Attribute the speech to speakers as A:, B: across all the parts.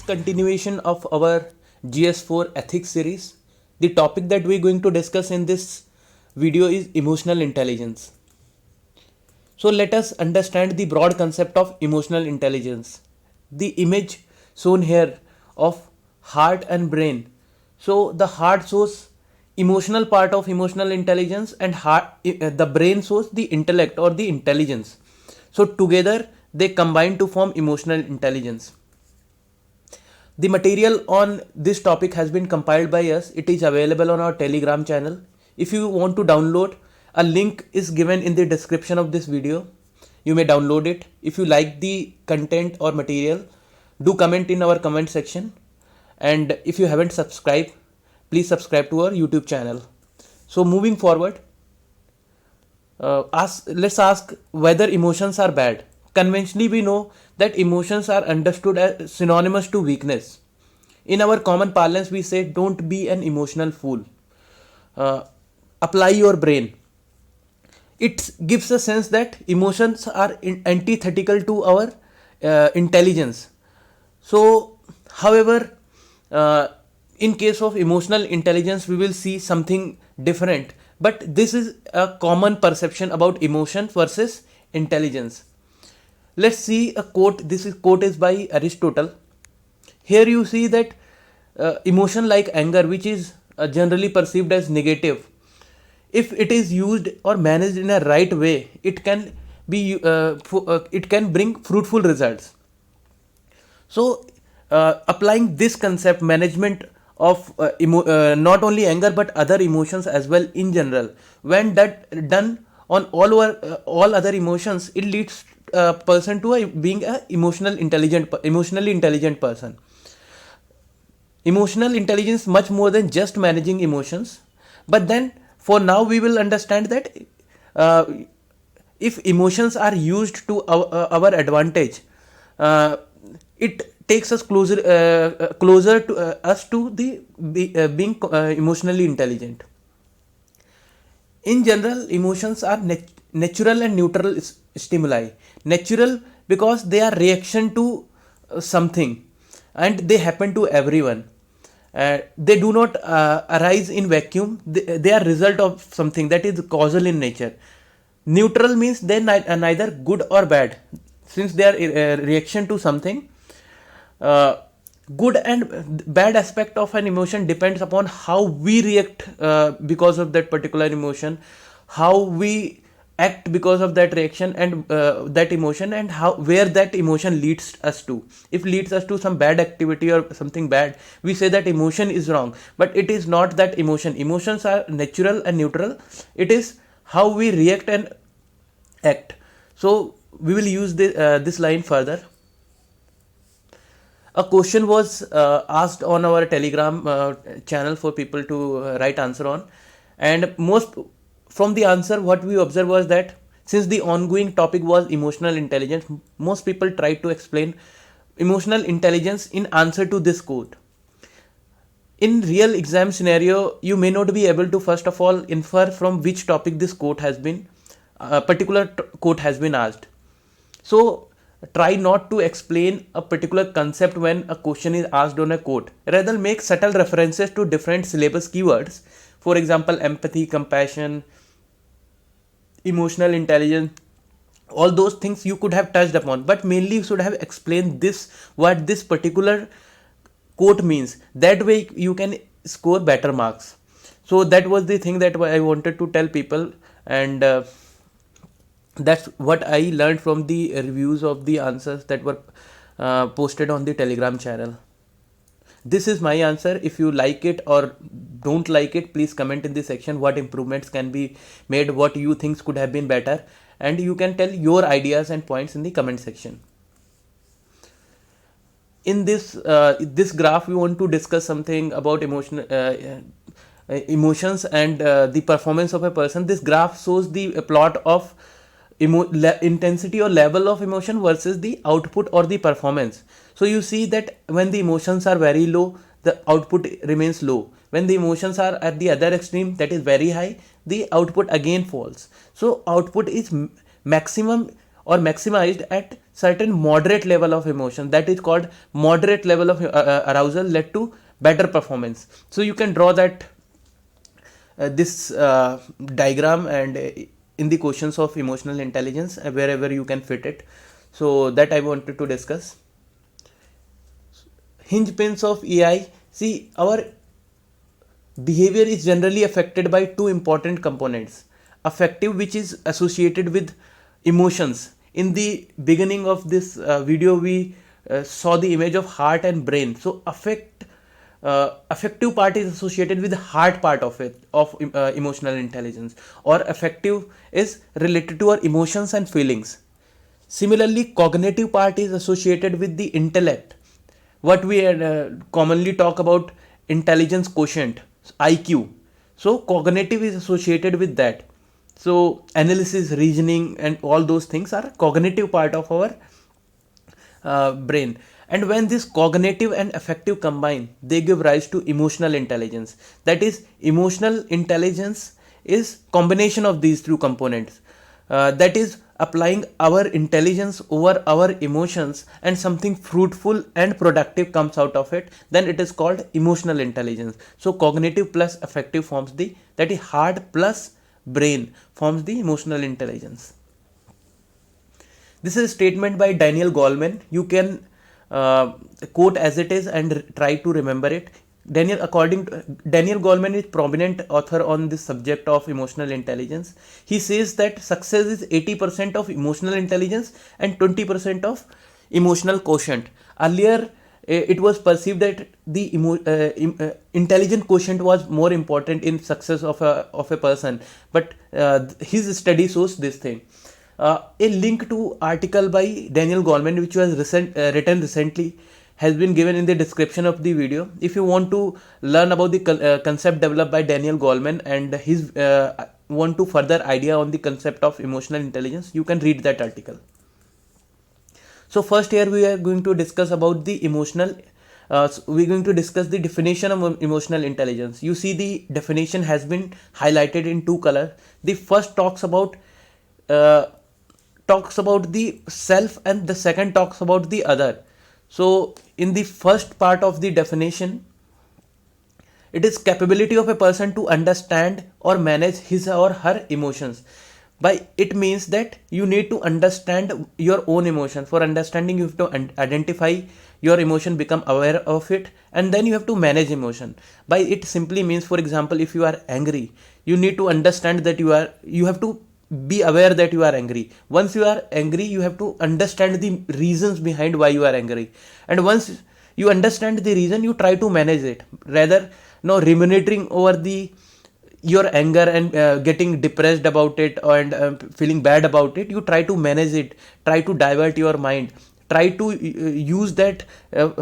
A: continuation of our GS4 ethics series. The topic that we're going to discuss in this video is emotional intelligence. So let us understand the broad concept of emotional intelligence. The image shown here of heart and brain. So the heart shows emotional part of emotional intelligence, and the brain shows the intellect or the intelligence. So together they combine to form emotional intelligence. The material on this topic has been compiled by us. It is available on our Telegram channel. If you want to download, a link is given in the description of this video. You may download it. If you like the content or material, do comment in our comment section. And if you haven't subscribed, please subscribe to our YouTube channel. So moving forward, let's ask whether emotions are bad. Conventionally, we know that emotions are understood as synonymous to weakness. In our common parlance, we say, don't be an emotional fool. Apply your brain. It gives a sense that emotions are antithetical to our intelligence. So, however, in case of emotional intelligence, we will see something different. But this is a common perception about emotion versus intelligence. Let's see a quote. Quote is by Aristotle. Here you see that emotion like anger, which is generally perceived as negative, if it is used or managed in a right way, it can bring fruitful results. So applying this concept, management of not only anger but other emotions as well in general, when that done on all other emotions, it leads a person to being a emotionally intelligent person. Emotional intelligence much more than just managing emotions. But then for now we will understand that uh, if emotions are used to our advantage, it takes us closer to us to the being emotionally intelligent. In general, emotions are natural and neutral stimuli. Natural because they are reaction to something, and they happen to everyone. They do not arise in vacuum. They are result of something that is causal in nature. Neutral means they are neither good or bad, since they are a reaction to something. uh, Good and bad aspect of an emotion depends upon how we react because of that particular emotion, how we act because of that reaction and that emotion, and how where that emotion leads us to. If leads us to some bad activity or something bad, we say that emotion is wrong, but it is not that emotions are natural and neutral. It is how we react and act. So we will use this line further. A question was asked on our Telegram channel for people to write answer on, and most from the answer what we observed was that since the ongoing topic was emotional intelligence, most people tried to explain emotional intelligence in answer to this quote. In real exam scenario, you may not be able to first of all infer from which topic this quote has been particular quote has been asked. So try not to explain a particular concept when a question is asked on a quote. Rather, make subtle references to different syllabus keywords. For example, empathy, compassion, emotional intelligence. All those things you could have touched upon, but mainly you should have explained this, what this particular quote means. That way you can score better marks. So that was the thing that I wanted to tell people, and that's what I learned from the reviews of the answers that were posted on the Telegram channel. This is my answer. If you like it or don't like it, please comment in the section what improvements can be made, what you think could have been better, and you can tell your ideas and points in the comment section. In this graph, we want to discuss something about emotions and the performance of a person. This graph shows the plot of intensity or level of emotion versus the output or the performance. So you see that when the emotions are very low, the output remains low. When the emotions are at the other extreme, that is very high, the output again falls. So output is maximum or maximized at certain moderate level of emotion, that is called moderate level of arousal led to better performance. So you can draw that this diagram and in the questions of emotional intelligence wherever you can fit it. So that I wanted to discuss. Hinge pins of AI. See, our behavior is generally affected by two important components: affective, which is associated with emotions. In the beginning of this video we saw the image of heart and brain. So affective part is associated with the heart part of it, of emotional intelligence, or affective is related to our emotions and feelings. Similarly, cognitive part is associated with the intellect, what we commonly talk about intelligence quotient, IQ. So cognitive is associated with that. So analysis, reasoning, and all those things are cognitive part of our brain. And when this cognitive and affective combine, they give rise to emotional intelligence. That is, emotional intelligence is combination of these two components. That is, applying our intelligence over our emotions and something fruitful and productive comes out of it, then it is called emotional intelligence. So cognitive plus affective forms the, that is heart plus brain forms the emotional intelligence. This is a statement by Daniel Goleman. You can quote as it is and try to remember it. Daniel Goleman is prominent author on this subject of emotional intelligence. He says that success is 80% of emotional intelligence and 20% of emotional quotient. Earlier, it was perceived that the intelligent quotient was more important in success of a person, but his study shows this thing. A link to article by Daniel Goleman, which was written recently, has been given in the description of the video. If you want to learn about the concept developed by Daniel Goleman and his want to further idea on the concept of emotional intelligence, you can read that article. So first here we are going to discuss about the emotional. We're going to discuss the definition of emotional intelligence. You see the definition has been highlighted in two colors. The first talks about the self and the second talks about the other. So in the first part of the definition, it is capability of a person to understand or manage his or her emotions. By it means that you need to understand your own emotion. For understanding, you have to identify your emotion, become aware of it, and then you have to manage emotion. By it simply means, for example, if you are angry, you need to understand that you have to be aware that you are angry. Once you are angry, you have to understand the reasons behind why you are angry, and once you understand the reason, you try to manage it, rather ruminating over the your anger and getting depressed about it and feeling bad about it. You try to manage it, try to divert your mind, try to use that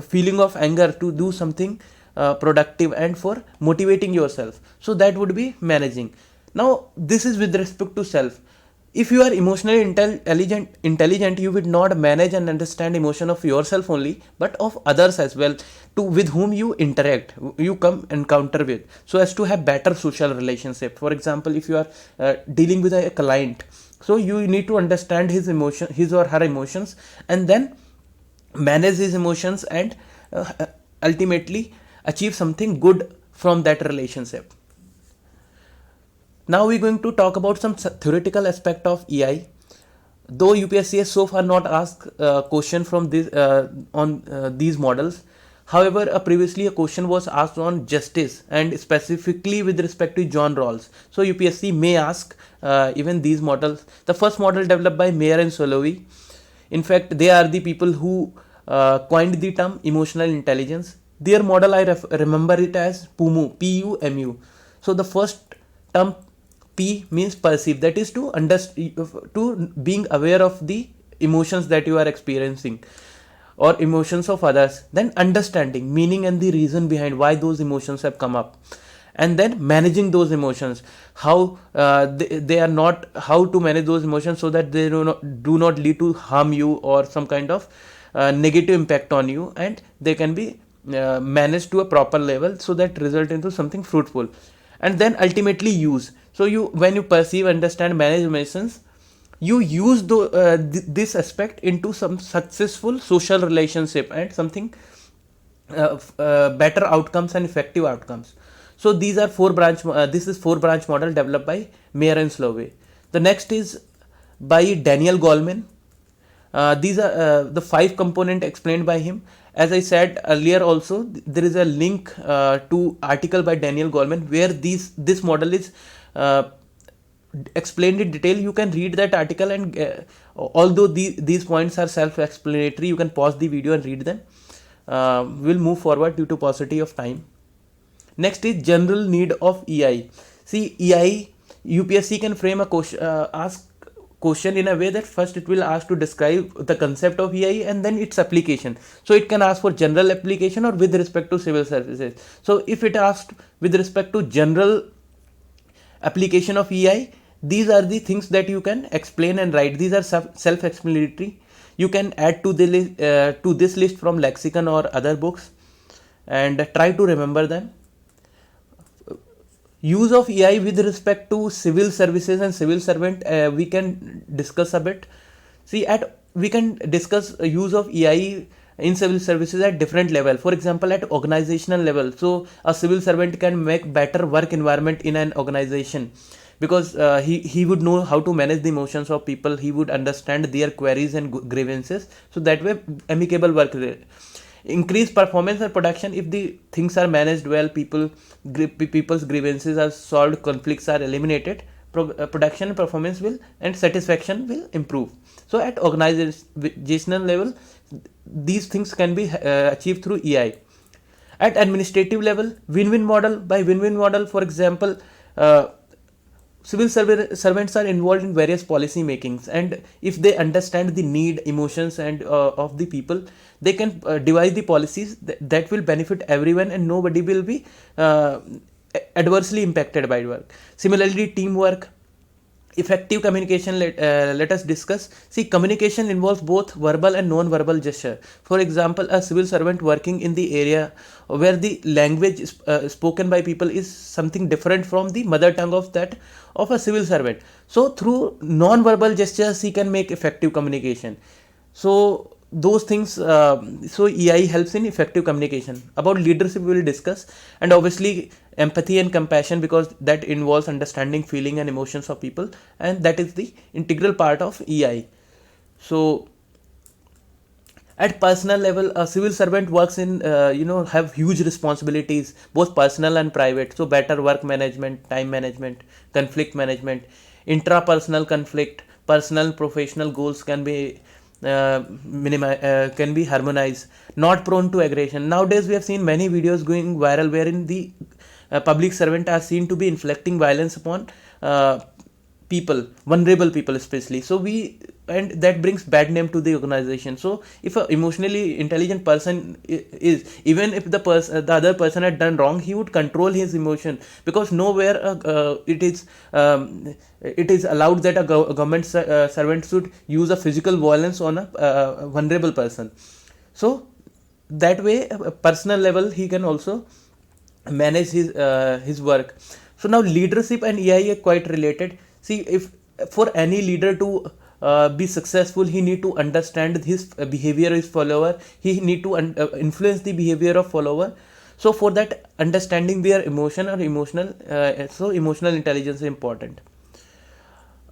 A: feeling of anger to do something productive and for motivating yourself. So that would be managing. Now this is with respect to self. If you are emotionally intelligent, you will not manage and understand emotion of yourself only, but of others as well, to with whom you interact, you come encounter with, so as to have better social relationship. For example, if you are dealing with a client, so you need to understand his or her emotions, and then manage his emotions and ultimately achieve something good from that relationship. Now we're going to talk about some theoretical aspect of AI. Though UPSC has so far not asked a question from this on these models, however, previously a question was asked on justice and specifically with respect to John Rawls. So UPSC may ask even these models. The first model developed by Mayer and Salovey. In fact, they are the people who coined the term emotional intelligence. Their model, I remember it as PUMU, P-U-M-U. So the first term P means perceive, that is to being aware of the emotions that you are experiencing or emotions of others. Then understanding meaning and the reason behind why those emotions have come up, and then managing those emotions, how they are not, how to manage those emotions so that they do not lead to harm you or some kind of negative impact on you, and they can be managed to a proper level so that result into something fruitful. And then ultimately use. So when you perceive, understand, manage emotions, you use this aspect into some successful social relationship and something better outcomes and effective outcomes. So these are this is 4 branch model developed by Mayer and Slove. The next is by Daniel Goleman. These are the 5 component explained by him. As I said earlier also, there is a link to article by Daniel Goleman where this model is explained in detail. You can read that article, and although these points are self-explanatory, you can pause the video and read them. We'll move forward due to paucity of time. Next is general need of EI. See, EI, UPSC can frame a question, ask question in a way that first it will ask to describe the concept of EI and then its application. So it can ask for general application or with respect to civil services. So if it asked with respect to general application of EI, these are the things that you can explain and write. These are self-explanatory. You can add to this list from lexicon or other books and try to remember them. Use of EI with respect to civil services and civil servant, we can discuss a bit. See, we can discuss use of EI in civil services at different level. For example, at organizational level, so a civil servant can make better work environment in an organization because he would know how to manage the emotions of people. He would understand their queries and grievances, so that way amicable work there. Increase performance and production if the things are managed well, people's grievances are solved, conflicts are eliminated, production and performance will and satisfaction will improve. So at organizational level, these things can be achieved through EI. At administrative level, win-win model. By win-win model, for example, civil servants are involved in various policy makings, and if they understand the need, emotions and of the people, they can devise the policies that will benefit everyone and nobody will be adversely impacted by work. Similarly, teamwork. Effective communication, let us discuss. See, communication involves both verbal and non-verbal gesture. For example, a civil servant working in the area where the language spoken by people is something different from the mother tongue of a civil servant. So through non-verbal gestures, he can make effective communication. So those things, so EI helps in effective communication. About leadership we will discuss, and obviously empathy and compassion, because that involves understanding feeling and emotions of people, and that is the integral part of EI. So at personal level, a civil servant works in have huge responsibilities, both personal and private. So better work management, time management, conflict management, intrapersonal conflict, personal professional goals can be can be harmonized, not prone to aggression. Nowadays we have seen many videos going viral wherein the public servant are seen to be inflicting violence upon people, vulnerable people especially. So and that brings bad name to the organization. So if a emotionally intelligent person is, even if the other person had done wrong, he would control his emotion, because nowhere it is allowed that a government servant should use a physical violence on a vulnerable person. So that way, personal level, he can also manage his work. So now leadership and EI are quite related. See, if for any leader to be successful, he need to understand his behavior, his follower. He need to influence the behavior of follower. So for that, understanding their emotion or emotional, so emotional intelligence is important.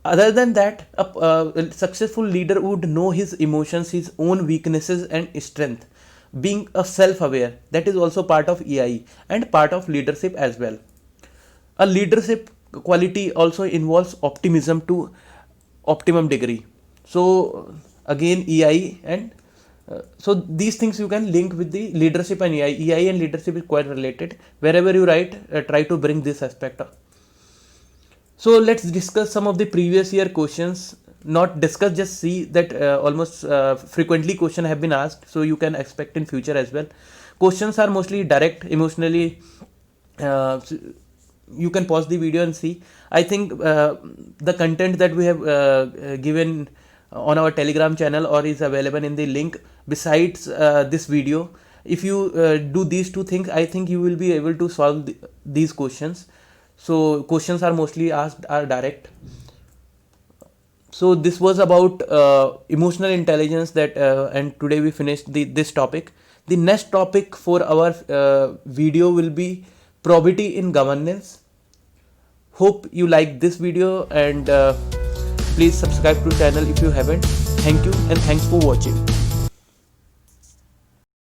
A: Other than that, a successful leader would know his emotions, his own weaknesses and strength. Being a self-aware, that is also part of EI and part of leadership as well. A leadership quality also involves optimism to optimum degree. So again, EI and so these things you can link with the leadership and EI. EI and leadership is quite related. Wherever you write, try to bring this aspect up. So let's discuss some of the previous year questions. Not discuss, just see that almost frequently question have been asked, so you can expect in future as well. Questions are mostly direct, emotionally. You can pause the video and see. I think the content that we have given on our Telegram channel or is available in the link besides this video. If you do these two things, I think you will be able to solve these questions. So questions are mostly asked are direct. So this was about emotional intelligence, that and today we finished this topic. The next topic for our video will be probity in governance. Hope you like this video, and please subscribe to channel if you haven't. Thank you, and thanks for watching.